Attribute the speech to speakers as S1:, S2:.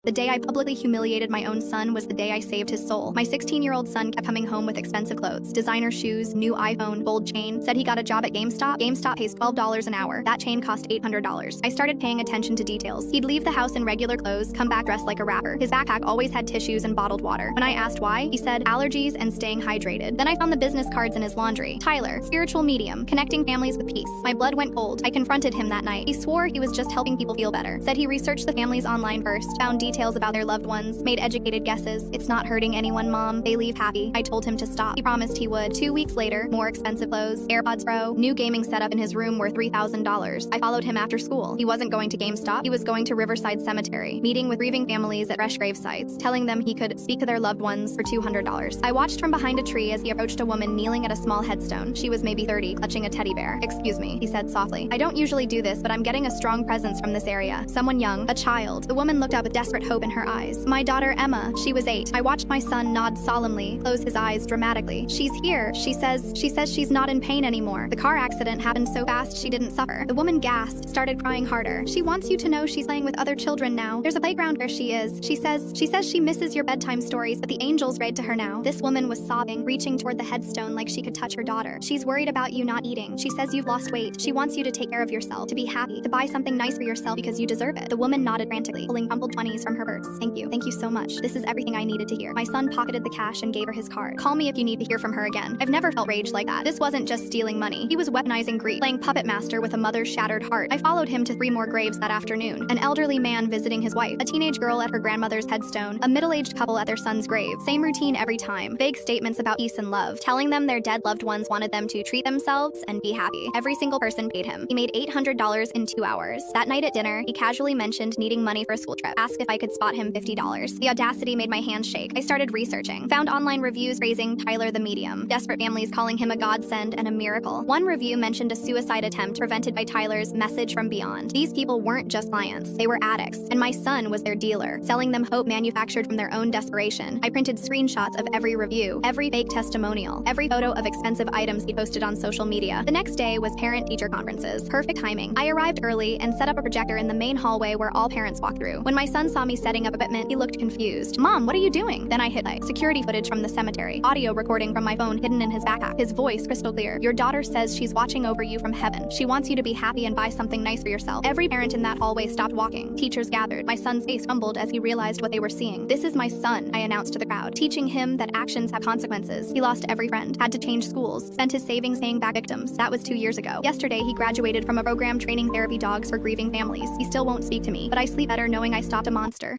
S1: The day I publicly humiliated my own son was the day I saved his soul. My 16-year-old son kept coming home with expensive clothes, designer shoes, new iPhone, gold chain, said he got a job at GameStop. GameStop pays $12 an hour. That chain cost $800. I started paying attention to details. He'd leave the house in regular clothes, come back dressed like a rapper. His backpack always had tissues and bottled water. When I asked why, he said allergies and staying hydrated. Then I found the business cards in his laundry. Tyler, spiritual medium, connecting families with peace. My blood went cold. I confronted him that night. He swore he was just helping people feel better. Said he researched the families online first, found details about their loved ones, made educated guesses. It's not hurting anyone, Mom. They leave happy. I told him to stop. He promised he would. 2 weeks later, more expensive clothes, AirPods Pro, new gaming setup in his room worth $3,000. I followed him after school. He wasn't going to GameStop. He was going to Riverside Cemetery, meeting with grieving families at fresh grave sites, telling them he could speak to their loved ones for $200. I watched from behind a tree as he approached a woman kneeling at a small headstone. She was maybe 30, clutching a teddy bear. "Excuse me," he said softly. "I don't usually do this, but I'm getting a strong presence from this area. Someone young, a child." The woman looked up with desperate hope in her eyes. "My daughter, Emma. She was 8. I watched my son nod solemnly, close his eyes dramatically. She's here. She says she's not in pain anymore. The car accident happened so fast she didn't suffer." The woman gasped, started crying harder. "She wants you to know she's playing with other children now. There's a playground where she is. She says she misses your bedtime stories, but the angels read to her now." This woman was sobbing, reaching toward the headstone like she could touch her daughter. "She's worried about you not eating. She says you've lost weight. She wants you to take care of yourself, to be happy, to buy something nice for yourself because you deserve it." The woman nodded frantically, pulling crumpled 20s from her purse. Thank you so much. This is everything I needed to hear." My son pocketed the cash and gave her his card. "Call me if you need to hear from her again." I've never felt rage like that. This wasn't just stealing money. He was weaponizing grief, playing puppet master with a mother's shattered heart. I followed him to 3 more graves that afternoon. An elderly man visiting his wife, a teenage girl at her grandmother's headstone, a middle-aged couple at their son's grave. Same routine every time. Vague statements about peace and love, telling them their dead loved ones wanted them to treat themselves and be happy. Every single person paid him. He made $800 in 2 hours. That night at dinner, he casually mentioned needing money for a school trip. Asked if I could spot him $50. The audacity made my hands shake. I started researching. Found online reviews praising Tyler the medium. Desperate families calling him a godsend and a miracle. One review mentioned a suicide attempt prevented by Tyler's message from beyond. These people weren't just clients. They were addicts. And my son was their dealer, selling them hope manufactured from their own desperation. I printed screenshots of every review, every fake testimonial, every photo of expensive items he posted on social media. The next day was parent-teacher conferences. Perfect timing. I arrived early and set up a projector in the main hallway where all parents walk through. When my son saw me setting up equipment, he looked confused. "Mom, what are you doing?" Then I hit play. Security footage from the cemetery. Audio recording from my phone hidden in his backpack. His voice crystal clear. "Your daughter says she's watching over you from heaven. She wants you to be happy and buy something nice for yourself." Every parent in that hallway stopped walking. Teachers gathered. My son's face crumbled as he realized what they were seeing. "This is my son," I announced to the crowd, teaching him that actions have consequences. He lost every friend, had to change schools, spent his savings paying back victims. That was 2 years ago. Yesterday, he graduated from a program training therapy dogs for grieving families. He still won't speak to me, but I sleep better knowing I stopped a monster.